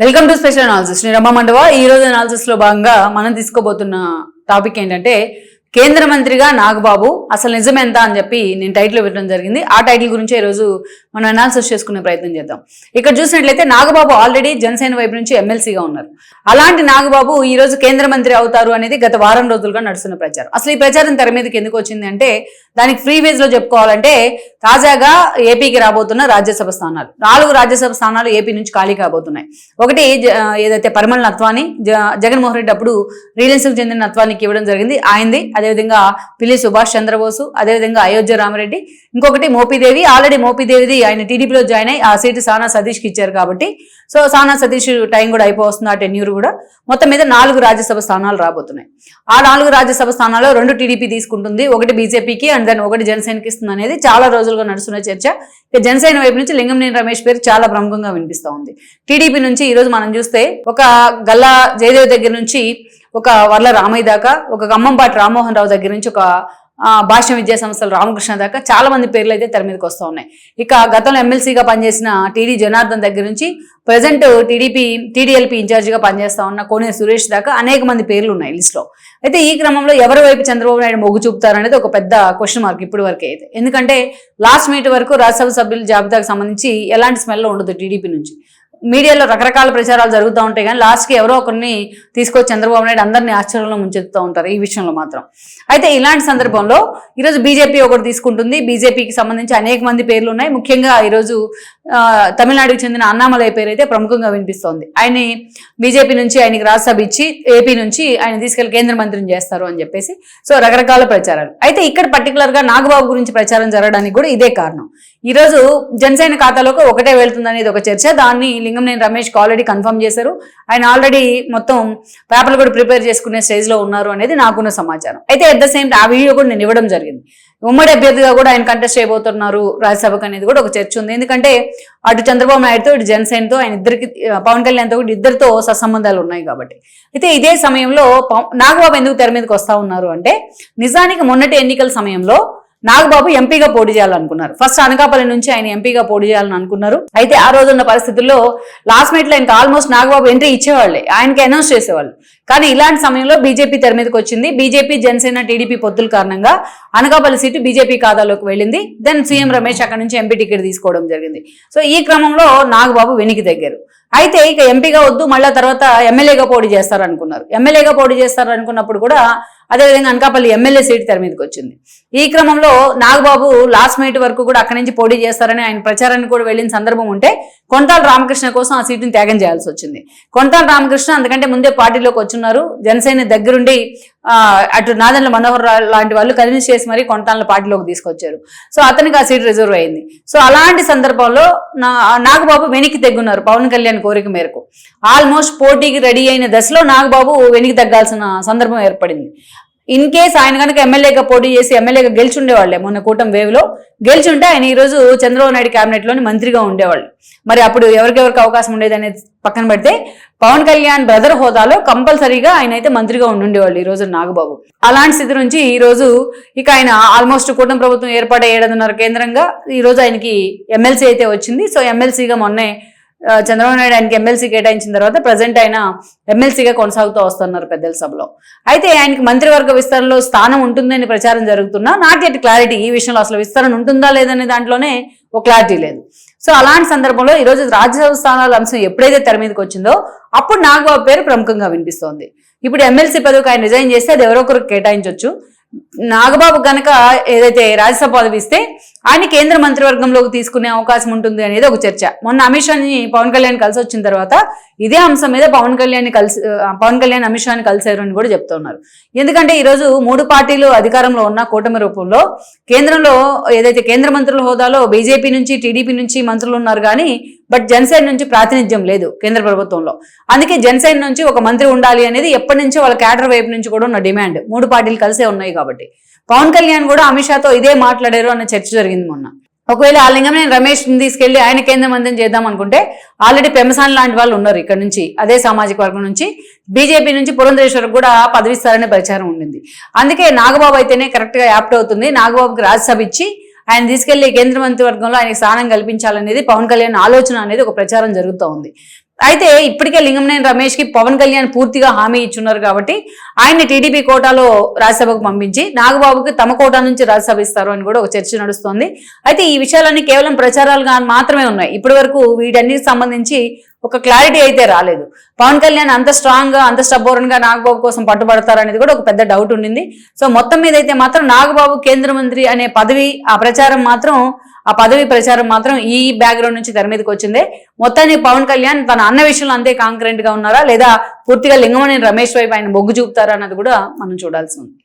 Welcome to special analysis. నేను రమ్మ మండవ. ఈ రోజు అనాలిసిస్ లో భాగంగా మనం తీసుకోబోతున్న టాపిక్ ఏంటంటే కేంద్ర మంత్రిగా నాగబాబు అసలు నిజమెంత అని చెప్పి నేను టైటిల్ ఇవ్వడం జరిగింది. ఆ టైటిల్ గురించి ఈ రోజు మనం అనాలిసిస్ చేసుకునే ప్రయత్నం చేద్దాం. ఇక్కడ చూసినట్లయితే నాగబాబు ఆల్రెడీ జనసేన వైపు నుంచి ఎమ్మెల్సీగా ఉన్నారు. అలాంటి నాగబాబు ఈ రోజు కేంద్ర మంత్రి అవుతారు అనేది గత వారం రోజులుగా నడుస్తున్న ప్రచారం. అసలు ఈ ప్రచారం తెర మీదకి ఎందుకు వచ్చింది అంటే దానికి ఫ్రీ వేజ్ లో చెప్పుకోవాలంటే తాజాగా ఏపీకి రాబోతున్న రాజ్యసభ స్థానాలు 4 రాజ్యసభ స్థానాలు ఏపీ నుంచి ఖాళీ కాబోతున్నాయి. ఒకటి ఏదైతే పరిమళ నత్వాని జగన్మోహన్ రెడ్డి అప్పుడు రిలయన్స్ కు చెందిన నత్వానికి ఇవ్వడం జరిగింది, ఆయనది. అదేవిధంగా పిల్లి సుభాష్ చంద్రబోసు, అదేవిధంగా అయోధ్య రామరెడ్డి, ఇంకొకటి మోపిదేవి. ఆల్రెడీ మోపిదేవిది ఆయన టీడీపీలో జాయిన్ అయ్యి ఆ సీటు సానా సతీష్కి ఇచ్చారు కాబట్టి సో సానా సతీష్ టైం కూడా అయిపోతుంది, ఆ టెన్యూర్ కూడా. మొత్తం మీద 4 రాజ్యసభ స్థానాలు రాబోతున్నాయి. ఆ 4 రాజ్యసభ స్థానాల్లో 2 టీడీపీ తీసుకుంటుంది, ఒకటి బీజేపీకి అండ్ దెన్ ఒకటి జనసేనకి ఇస్తుంది అనేది చాలా రోజులుగా నడుస్తున్న చర్చ. ఇక జనసేన వైపు నుంచి లింగంనేని రమేష్ పేరు చాలా ప్రముఖంగా వినిపిస్తూ ఉంది. టీడీపీ నుంచి ఈ రోజు మనం చూస్తే ఒక గల్లా జయదేవ్ దగ్గర నుంచి ఒక వర్ల రామయ్య దాకా, ఒక ఖమ్మంపాటి రామ్మోహన్ రావు దగ్గర నుంచి ఒక భాష్య విద్యా సంస్థల రామకృష్ణ దాకా చాలా మంది పేర్లు అయితే తెర మీదకి వస్తూ ఉన్నాయి. ఇక గతంలో ఎమ్మెల్సీగా పనిచేసిన టీడీ జనార్దన్ దగ్గర నుంచి ప్రజెంట్ టీడీఎల్పీ ఇన్ఛార్జిగా పనిచేస్తా ఉన్న కోనే సురేష్ దాకా అనేక మంది పేర్లు ఉన్నాయి లిస్ట్లో. అయితే ఈ క్రమంలో ఎవరి వైపు చంద్రబాబు నాయుడు మొగ్గు చూపుతారనేది ఒక పెద్ద క్వశ్చన్ మార్క్ ఇప్పటి వరకు అయితే. ఎందుకంటే లాస్ట్ మీట్ వరకు రాజ్యసభ సభ్యుల జాబితాకు సంబంధించి ఎలాంటి స్మెల్ ఉండదు టీడీపీ నుంచి. మీడియాలో రకరకాల ప్రచారాలు జరుగుతూ ఉంటాయి కానీ లాస్ట్కి ఎవరో ఒకరిని తీసుకొచ్చి చంద్రబాబు నాయుడు అందరినీ ఆశ్చర్యంలో ముంచెత్తుతూ ఉంటారు ఈ విషయంలో మాత్రం. అయితే ఇలాంటి సందర్భంలో ఈరోజు బీజేపీ ఒకటి తీసుకుంటుంది. బీజేపీకి సంబంధించి అనేక మంది పేర్లు ఉన్నాయి. ముఖ్యంగా ఈరోజు తమిళనాడుకు చెందిన అన్నామలై పేరు అయితే ప్రముఖంగా వినిపిస్తోంది. ఆయన్ని బీజేపీ నుంచి ఆయనకి రాజ్యసభ ఇచ్చి ఏపీ నుంచి ఆయన తీసుకెళ్లి కేంద్ర మంత్రిని చేస్తారు అని చెప్పేసి సో రకరకాల ప్రచారాలు. అయితే ఇక్కడ పర్టికులర్ గా నాగబాబు గురించి ప్రచారం జరగడానికి కూడా ఇదే కారణం. ఈ రోజు జనసేన ఖాతాలోకి ఒకటే వెళ్తుంది అనేది ఒక చర్చ. దాన్ని లింగంనేని రమేష్ ఆల్రెడీ కన్ఫర్మ్ చేశారు. ఆయన ఆల్రెడీ మొత్తం పేపర్లు కూడా ప్రిపేర్ చేసుకునే స్టేజ్ లో ఉన్నారు అనేది నాకున్న సమాచారం. అయితే అట్ ద సేమ్ ఆ వీడియో కూడా నేను ఇవ్వడం జరిగింది. ఉమ్మడి అభ్యర్థిగా కూడా ఆయన కంటెస్ట్ చేయబోతున్నారు రాజ్యసభకు అనేది కూడా ఒక చర్చ ఉంది. ఎందుకంటే అటు చంద్రబాబు నాయుడుతో ఇటు జనసేనతో ఆయన ఇద్దరికి పవన్ కళ్యాణ్తో కూడా ఇద్దరితో సత్సంబంధాలు ఉన్నాయి కాబట్టి. అయితే ఇదే సమయంలో నాగబాబు ఎందుకు తెర మీదకి వస్తా ఉన్నారు అంటే నిజానికి మొన్నటి ఎన్నికల సమయంలో నాగబాబు ఎంపీగా పోటీ చేయాలనుకున్నారు. ఫస్ట్ అనకాపల్లి నుంచి ఆయన ఎంపీగా పోటీ చేయాలని అనుకున్నారు. అయితే ఆ రోజున్న పరిస్థితుల్లో లాస్ట్ మినిట్ లో ఆయనకి ఆల్మోస్ట్ నాగబాబు ఎంట్రీ ఇచ్చేవాళ్ళే, ఆయనకి అనౌన్స్ చేసేవాళ్ళు. కానీ ఇలాంటి సమయంలో బీజేపీ తెర మీదకి వచ్చింది. బీజేపీ జనసేన టీడీపీ పొత్తుల కారణంగా అనకాపల్లి సీటు బీజేపీ ఖాతాలోకి వెళ్ళింది. దెన్ సీఎం రమేష్ అక్కడ నుంచి ఎంపీ టికెట్ తీసుకోవడం జరిగింది. సో ఈ క్రమంలో నాగబాబు వెనక్కి తగ్గారు. అయితే ఇక ఎంపీగా వద్దు, మళ్ళా తర్వాత ఎమ్మెల్యేగా పోటీ చేస్తారనుకున్నారు. ఎమ్మెల్యేగా పోటీ చేస్తారనుకున్నప్పుడు కూడా అదేవిధంగా అనకాపల్లి ఎమ్మెల్యే సీటు తెర మీదకి వచ్చింది. ఈ క్రమంలో నాగబాబు లాస్ట్ మినిట్ వరకు కూడా అక్కడి నుంచి పోటీ చేస్తారని ఆయన ప్రచారానికి కూడా వెళ్ళిన సందర్భం ఉంటే కొంతాల రామకృష్ణ కోసం ఆ సీటుని త్యాగం చేయాల్సి వచ్చింది. కొంతాల రామకృష్ణ అందుకంటే ముందే పార్టీలోకి వచ్చున్నారు. జనసేన దగ్గరుండి అటు నాదెండ్ల మనోహర్ లాంటి వాళ్ళు కన్విన్స్ చేసి మరీ కొంతాలను పార్టీలోకి తీసుకొచ్చారు. సో అతనికి ఆ సీట్ రిజర్వ్ అయింది. సో అలాంటి సందర్భంలో నాగబాబు వెనక్కి తెగ్గున్నారు పవన్ కళ్యాణ్ కోరిక మేరకు. ఆల్మోస్ట్ పోటీకి రెడీ అయిన దశలో నాగబాబు వెనక్కి తగ్గాల్సిన సందర్భం ఏర్పడింది. ఇన్ కేస్ ఆయన కనుక ఎమ్మెల్యేగా పోటీ చేసి ఎమ్మెల్యేగా గెలిచుండేవాళ్లే, మొన్న కూటమి వేవ్ లో గెలిచుంటే ఆయన ఈ రోజు చంద్రబాబు నాయుడు క్యాబినెట్ లోని మంత్రిగా ఉండేవాళ్ళు. మరి అప్పుడు ఎవరికెవరికి అవకాశం ఉండేది అనేది పక్కన పెడితే పవన్ కళ్యాణ్ బ్రదర్ హోదాలో కంపల్సరీగా ఆయన అయితే మంత్రిగా ఉండుండేవాళ్ళు ఈ రోజు నాగబాబు. అలాంటి స్థితి నుంచి ఈ రోజు ఇక ఆయన ఆల్మోస్ట్ కూటమి ప్రభుత్వం ఏర్పాటు 7.5 కేంద్రంగా ఈ రోజు ఆయనకి ఎమ్మెల్సీ అయితే వచ్చింది. సో ఎమ్మెల్సీగా మొన్నే చంద్రబాబు నాయుడు ఆయనకి ఎమ్మెల్సీ కేటాయించిన తర్వాత ప్రజెంట్ ఆయన ఎమ్మెల్సీగా కొనసాగుతూ వస్తున్నారు పెద్దల సభలో. అయితే ఆయనకి మంత్రివర్గ విస్తరణలో స్థానం ఉంటుందని ప్రచారం జరుగుతున్నా నాట్ ఎట్ క్లారిటీ ఈ విషయంలో అసలు విస్తరణ ఉంటుందా లేదనే దాంట్లోనే ఒక క్లారిటీ లేదు. సో అలాంటి సందర్భంలో ఈరోజు రాజ్యసభ స్థానాల అంశం ఎప్పుడైతే తెర మీదకి వచ్చిందో అప్పుడు నాగబాబు పేరు ప్రముఖంగా వినిపిస్తోంది. ఇప్పుడు ఎమ్మెల్సీ పదవికి ఆయన రిజైన్ చేస్తే అది ఎవరో ఒకరికి కేటాయించవచ్చు. నాగబాబు కనుక ఏదైతే రాజ్యసభ పదవి ఇస్తే ఆయన కేంద్ర మంత్రివర్గంలోకి తీసుకునే అవకాశం ఉంటుంది అనేది ఒక చర్చ. మొన్న అమిత్ షాని పవన్ కళ్యాణ్ కలిసి వచ్చిన తర్వాత ఇదే అంశం మీద పవన్ కళ్యాణ్ అమిత్ షాని కలిశారు అని కూడా చెప్తున్నారు. ఎందుకంటే ఈరోజు 3 పార్టీలు అధికారంలో ఉన్న కూటమి రూపంలో కేంద్రంలో ఏదైతే కేంద్ర మంత్రుల హోదాలో బీజేపీ నుంచి టీడీపీ నుంచి మంత్రులు ఉన్నారు కానీ బట్ జనసేన నుంచి ప్రాతినిధ్యం లేదు కేంద్ర ప్రభుత్వంలో. అందుకే జనసేన నుంచి ఒక మంత్రి ఉండాలి అనేది ఎప్పటి నుంచో వాళ్ళ క్యాడర్ వైపు నుంచి కూడా ఉన్న డిమాండ్. 3 పార్టీలు కలిసే ఉన్నాయి కాబట్టి పవన్ కళ్యాణ్ కూడా అమిత్ షాతో ఇదే మాట్లాడారు అన్న చర్చ జరిగింది మొన్న. ఒకవేళ ఆ లింగంనేని రమేష్ తీసుకెళ్లి ఆయన కేంద్ర మంత్రిని చేద్దాం అనుకుంటే ఆల్రెడీ పెమసాని లాంటి వాళ్ళు ఉన్నారు ఇక్కడ నుంచి, అదే సామాజిక వర్గం నుంచి. బీజేపీ నుంచి పురంధరేశ్వరకు కూడా పదవిస్తారనే ప్రచారం ఉండింది. అందుకే నాగబాబు అయితేనే కరెక్ట్ గా యాప్ట్ అవుతుంది. నాగబాబుకి రాజ్యసభ ఇచ్చి ఆయన తీసుకెళ్లి కేంద్ర మంత్రివర్గంలో ఆయనకి స్థానం కల్పించాలనేది పవన్ కళ్యాణ్ ఆలోచన అనేది ఒక ప్రచారం జరుగుతూ ఉంది. అయితే ఇప్పటికే లింగంనేని రమేష్ కి పవన్ కళ్యాణ్ పూర్తిగా హామీ ఇచ్చున్నారు కాబట్టి ఆయన్ని టీడీపీ కోటాలో రాజ్యసభకు పంపించి నాగబాబుకి తమ కోటా నుంచి రాజ్యసభ ఇస్తారు అని కూడా ఒక చర్చ నడుస్తోంది. అయితే ఈ విషయాలన్నీ కేవలం ప్రచారాలుగా మాత్రమే ఉన్నాయి. ఇప్పటి వరకు వీటన్నిటికి సంబంధించి ఒక క్లారిటీ అయితే రాలేదు. పవన్ కళ్యాణ్ అంత స్ట్రాంగ్ గా అంత స్టబోర్న్ గా నాగబాబు కోసం పట్టుబడతారు అనేది కూడా ఒక పెద్ద డౌట్ ఉండింది. సో మొత్తం మీద అయితే మాత్రం నాగబాబు కేంద్ర మంత్రి అనే పదవి ఆ పదవి ప్రచారం మాత్రం ఈ బ్యాక్గ్రౌండ్ నుంచి తెర మీదకి వచ్చిందే. మొత్తానికి పవన్ కళ్యాణ్ తన అన్న విషయంలో అంతే కాంకరెంట్ గా ఉన్నారా లేదా పూర్తిగా లింగమనేని రమేష్ వైపు ఆయన మొగ్గు చూపుతారా అన్నది కూడా మనం చూడాల్సి ఉంది.